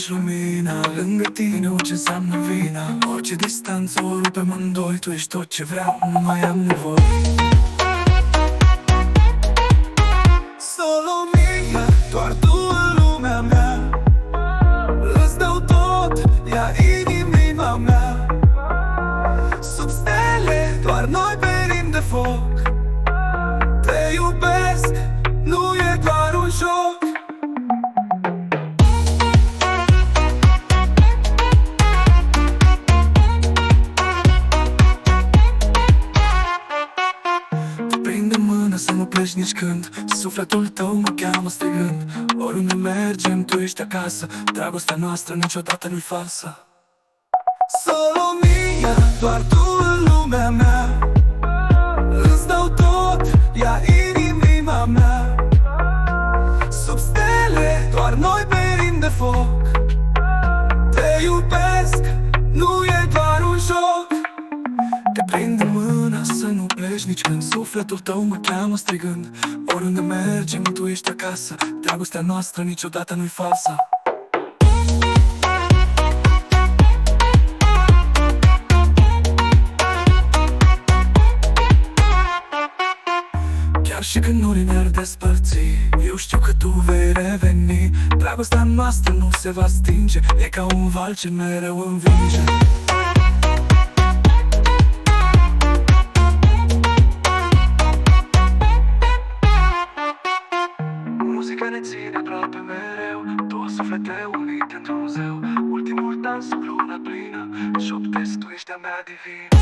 ești lumina, lângă tine orice înseamnă vina. Orice distanță o rupem amândoi, tu ești tot ce vreau, nu mai am nevoie. Solo mia, doar tu în lumea mea. Îți dau tot, ia inima mea. Sub stele, doar noi perim de foc. Te iubesc, nu e doar un joc. Te prind de mână să nu pleci nici când. Sufletul tău mă cheamă strigând. Oriunde mergem, tu ești acasă. Dragostea noastră niciodată nu-i falsă. Solo mia, doar tu în lumea mea. Îți dau tot, ia inima mea. Sub stele, doar noi perim de foc. Te iubesc, nu e doar un joc. Te prind de mână să nu pleci nici când. Sufletul tău mă cheamă strigând. Oriunde mergem, tu ești acasă. Dragostea noastră niciodată nu-i falsă. Chiar și când norii ne-ar despărți, eu știu că tu vei reveni. Dragostea noastră nu se va stinge, e ca un val ce mereu învinge. Muzica ne ține aproape mereu, două suflete unite într-un zeu. Ultimul dans sub luna plină, șoptesc, tu ești a mea divină.